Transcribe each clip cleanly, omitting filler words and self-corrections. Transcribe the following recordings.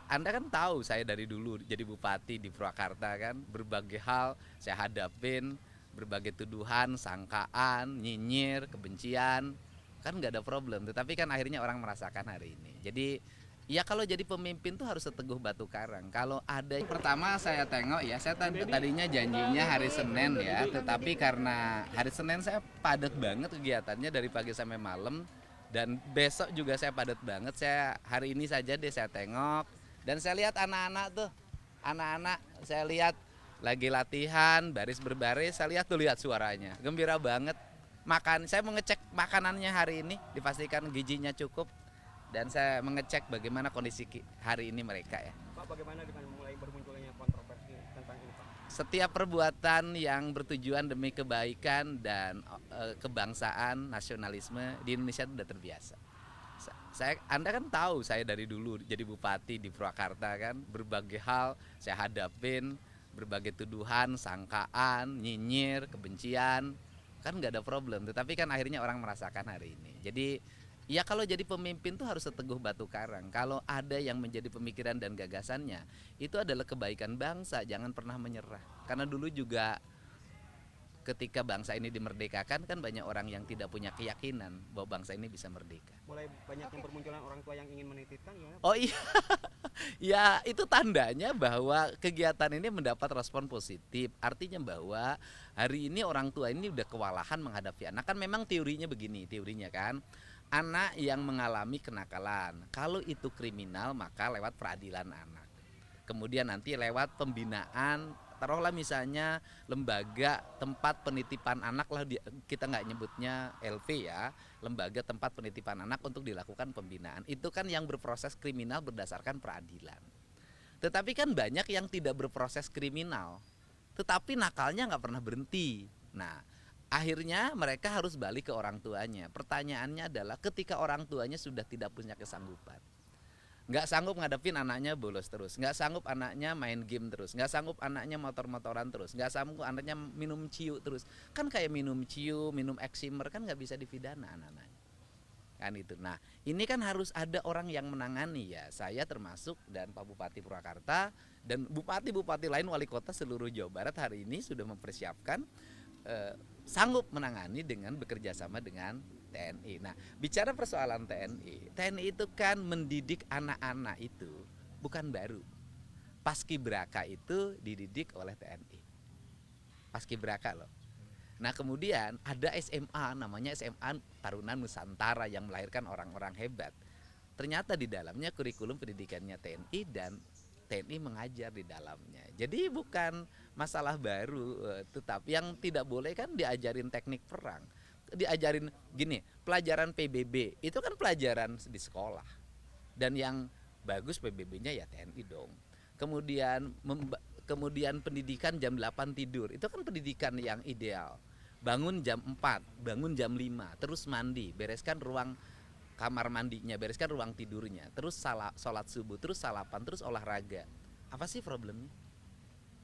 Anda kan tahu saya dari dulu jadi bupati di Purwakarta kan, berbagai hal saya hadapin, berbagai tuduhan, sangkaan, nyinyir, kebencian, kan nggak ada problem. Tetapi kan akhirnya orang merasakan hari ini. Jadi ya kalau jadi pemimpin tuh harus seteguh batu karang. Kalau ada pertama saya tengok ya, saya tadinya janjinya hari Senin ya, tetapi karena hari Senin saya padat banget kegiatannya dari pagi sampai malam. Dan besok juga saya padat banget. Saya hari ini saja deh saya tengok dan saya lihat anak-anak tuh, anak-anak saya lihat lagi latihan baris berbaris. Saya lihat tuh, lihat suaranya gembira banget. Makan, saya mengecek makanannya hari ini dipastikan gizinya cukup dan saya mengecek bagaimana kondisi hari ini mereka ya. Pak, bagaimana dengan mulai bermunculnya kontroversi tentang ini, Pak? Setiap perbuatan yang bertujuan demi kebaikan dan kebangsaan, nasionalisme di Indonesia itu sudah terbiasa. Anda kan tahu saya dari dulu jadi bupati di Purwakarta kan, berbagai hal saya hadapin, berbagai tuduhan, sangkaan, nyinyir, kebencian, kan nggak ada problem. Tetapi kan akhirnya orang merasakan hari ini. Jadi ya kalau jadi pemimpin tuh harus seteguh batu karang. Kalau ada yang menjadi pemikiran dan gagasannya, itu adalah kebaikan bangsa, jangan pernah menyerah. Karena dulu juga ketika bangsa ini dimerdekakan kan banyak orang yang tidak punya keyakinan bahwa bangsa ini bisa merdeka. Mulai banyak yang bermunculan orang tua yang ingin menitipkan gimana, Pak? Oh iya, ya itu tandanya bahwa kegiatan ini mendapat respon positif. Artinya bahwa hari ini orang tua ini udah kewalahan menghadapi anak. Kan memang teorinya begini, teorinya kan, anak yang mengalami kenakalan, kalau itu kriminal maka lewat peradilan anak. Kemudian nanti lewat pembinaan, taruhlah misalnya lembaga tempat penitipan anak lah, kita nggak nyebutnya LP ya, lembaga tempat penitipan anak untuk dilakukan pembinaan. Itu kan yang berproses kriminal berdasarkan peradilan. Tetapi kan banyak yang tidak berproses kriminal, tetapi nakalnya nggak pernah berhenti. Nah, akhirnya mereka harus balik ke orang tuanya. Pertanyaannya adalah ketika orang tuanya sudah tidak punya kesanggupan, nggak sanggup ngadepin anaknya bolos terus, nggak sanggup anaknya main game terus, nggak sanggup anaknya motor-motoran terus, nggak sanggup anaknya minum ciu terus, kan kayak minum ciu, minum eksimer kan nggak bisa dipidana anak-anaknya kan itu. Nah ini kan harus ada orang yang menangani ya, saya termasuk dan Pak Bupati Purwakarta dan bupati-bupati lain, wali kota seluruh Jawa Barat hari ini sudah mempersiapkan sanggup menangani dengan bekerja sama dengan TNI. Nah, bicara persoalan TNI itu kan mendidik anak-anak itu bukan baru. Paskibraka itu dididik oleh TNI. Paskibraka loh. Nah, kemudian ada SMA namanya SMA Taruna Nusantara yang melahirkan orang-orang hebat. Ternyata di dalamnya kurikulum pendidikannya TNI dan TNI mengajar di dalamnya. Jadi bukan masalah baru, tetapi yang tidak boleh kan diajarin teknik perang. Diajarin gini, pelajaran PBB itu kan pelajaran di sekolah. Dan yang bagus PBB-nya ya TNI dong. Kemudian pendidikan jam 8 tidur, itu kan pendidikan yang ideal. Bangun jam 4, bangun jam 5, terus mandi, bereskan ruang kamar mandinya, bereskan ruang tidurnya, terus sholat subuh, terus salapan, terus olahraga. Apa sih problemnya?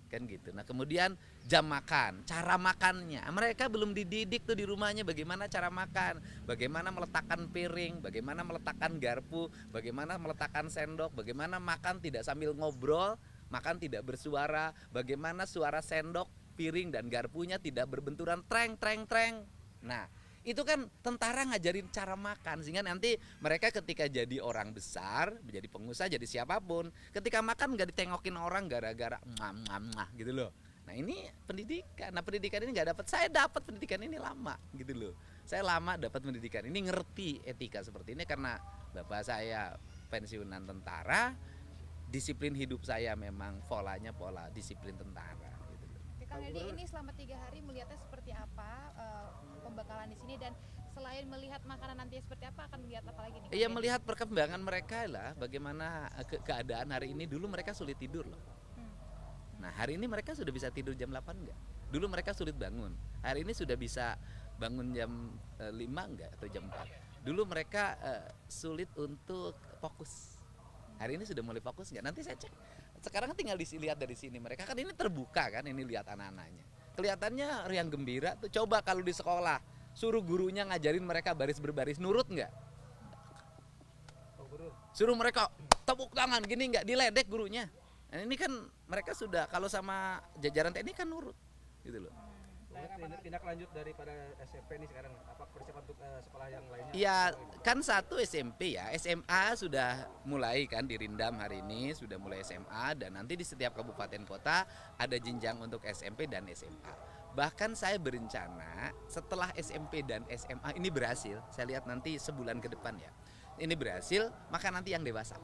Kan gitu. Nah kemudian jam makan, cara makannya, mereka belum dididik tuh di rumahnya bagaimana cara makan, bagaimana meletakkan piring, bagaimana meletakkan garpu, bagaimana meletakkan sendok, bagaimana makan tidak sambil ngobrol, makan tidak bersuara, bagaimana suara sendok, piring dan garpunya tidak berbenturan treng treng treng. Nah itu kan tentara ngajarin cara makan, sehingga nanti mereka ketika jadi orang besar, menjadi pengusaha, jadi siapapun, ketika makan nggak ditengokin orang gara-gara gitu loh. Nah ini pendidikan. Nah pendidikan ini nggak dapat, saya dapat pendidikan ini lama gitu loh. Saya lama dapat pendidikan ini, ngerti etika seperti ini karena bapak saya pensiunan tentara. Disiplin hidup saya memang polanya pola disiplin tentara. Kang Edi, ini selama 3 hari melihatnya seperti apa pembekalan di sini, dan selain melihat makanan nantinya seperti apa, akan melihat apa lagi nih? Iya, melihat perkembangan mereka lah, bagaimana keadaan hari ini. Dulu mereka sulit tidur loh. Nah hari ini mereka sudah bisa tidur jam 8 enggak? Dulu mereka sulit bangun, hari ini sudah bisa bangun jam 5 enggak atau jam 4. Dulu mereka sulit untuk fokus, hari ini sudah mulai fokus enggak? Nanti saya cek. Sekarang tinggal dilihat dari sini, mereka kan ini terbuka kan, ini lihat anak-anaknya. Kelihatannya riang gembira tuh. Coba kalau di sekolah suruh gurunya ngajarin mereka baris berbaris, nurut nggak? Suruh mereka tepuk tangan gini, nggak diledek gurunya. Nah, ini kan mereka sudah kalau sama jajaran TNI kan nurut gitu loh. Tindak lanjut daripada SMP nih sekarang apa persiapan untuk sekolah yang lainnya? Ya kan satu SMP ya, SMA sudah mulai kan di Rindam hari ini sudah mulai SMA, dan nanti di setiap kabupaten kota ada jenjang untuk SMP dan SMA. Bahkan saya berencana setelah SMP dan SMA ini berhasil, saya lihat nanti sebulan ke depan ya, ini berhasil, maka nanti yang dewasa,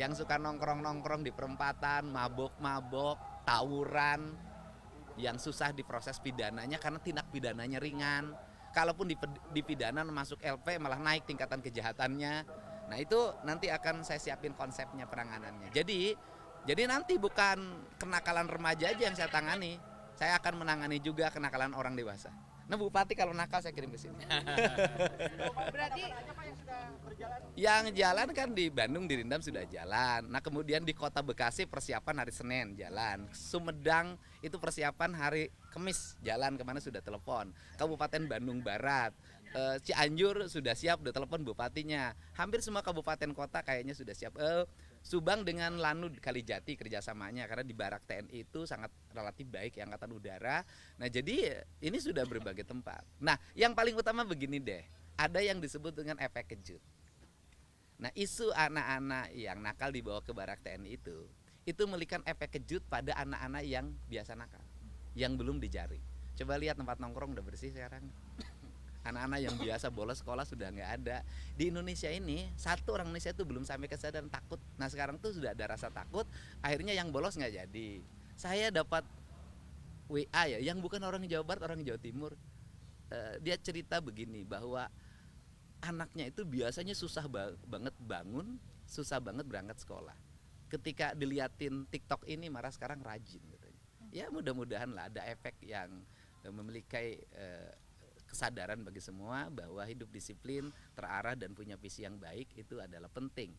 yang suka nongkrong-nongkrong di perempatan, mabok-mabok, tawuran, yang susah diproses pidananya karena tindak pidananya ringan. Kalaupun dipidana masuk LP malah naik tingkatan kejahatannya. Nah itu nanti akan saya siapin konsepnya penanganannya. Jadi nanti bukan kenakalan remaja aja yang saya tangani, saya akan menangani juga kenakalan orang dewasa. Nah Bupati kalau nakal saya kirim ke sini. Berarti Yang jalan kan di Bandung, di Rindam sudah jalan. Nah kemudian di Kota Bekasi persiapan hari Senin jalan. Sumedang itu persiapan hari Kamis jalan, kemana sudah telepon. Kabupaten Bandung Barat, Cianjur sudah siap, udah telepon bupatinya. Hampir semua kabupaten kota kayaknya sudah siap. Subang dengan Lanud Kalijati kerjasamanya karena di Barak TNI itu sangat relatif baik ya, Angkatan Udara. Nah jadi ini sudah berbagai tempat. Nah yang paling utama begini deh, ada yang disebut dengan efek kejut. Nah isu anak-anak yang nakal dibawa ke Barak TNI itu memberikan efek kejut pada anak-anak yang biasa nakal, yang belum dijaring. Coba lihat tempat nongkrong udah bersih sekarang. Anak-anak yang biasa bolos sekolah sudah nggak ada. Di Indonesia ini satu orang Indonesia itu belum sampai kesadaran takut. Nah sekarang tuh sudah ada rasa takut, akhirnya yang bolos nggak jadi. Saya dapat WA ya, yang bukan orang Jawa Barat, orang Jawa Timur. Dia cerita begini bahwa anaknya itu biasanya susah banget bangun, susah banget berangkat sekolah. Ketika diliatin TikTok ini marah, sekarang rajin katanya. Ya mudah-mudahan lah ada efek yang memiliki kesadaran bagi semua bahwa hidup disiplin, terarah dan punya visi yang baik itu adalah penting.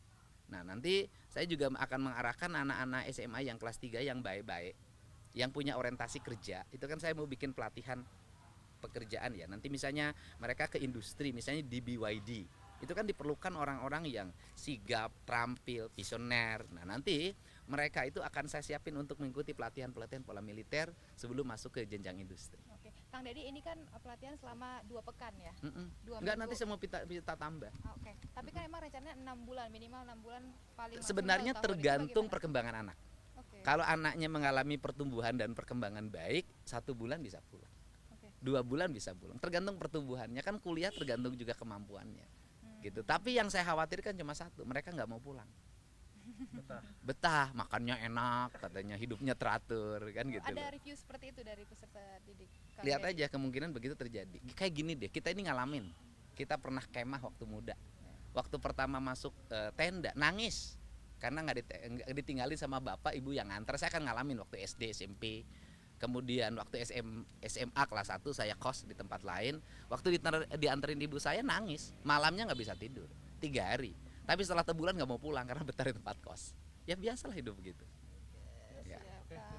Nah nanti saya juga akan mengarahkan anak-anak SMA yang kelas 3 yang baik-baik, yang punya orientasi kerja. Itu kan saya mau bikin pelatihan pekerjaan ya. Nanti misalnya mereka ke industri, misalnya di BYD. Itu kan diperlukan orang-orang yang sigap, terampil, visioner. Nah nanti mereka itu akan saya siapin untuk mengikuti pelatihan-pelatihan pola militer sebelum masuk ke jenjang industri. Oke, Kang Dedi ini kan pelatihan selama 2 pekan ya? 2 Enggak, minggu. nanti saya mau kita tambah. Oke, tapi kan emang rencananya 6 bulan, minimal 6 bulan paling maksimal Sebenarnya 1 tahun. Itu tergantung bagaimana? perkembangan anak. Oke. Kalau anaknya mengalami pertumbuhan dan perkembangan baik, 1 bulan bisa pulang, Oke. 2 bulan bisa pulang. Tergantung pertumbuhannya, kan kuliah tergantung juga kemampuannya, gitu. Tapi yang saya khawatirkan cuma satu, mereka nggak mau pulang. Betah, makannya enak, katanya hidupnya teratur, kan gitu. Ada loh. review seperti itu dari peserta didik Kang Lihat Dedi? aja kemungkinan begitu terjadi. Kayak gini deh, kita ini ngalamin. Kita pernah kemah waktu muda. Waktu pertama masuk tenda nangis karena nggak ditinggali sama bapak ibu yang nganter. Saya kan ngalamin waktu SD, SMP. Kemudian waktu SMA kelas 1 saya kos di tempat lain. Waktu dianterin ibu saya nangis, malamnya nggak bisa tidur 3 hari. Tapi setelah sebulan nggak mau pulang karena betah di tempat kos. Ya biasalah hidup begitu. Siap, Kang.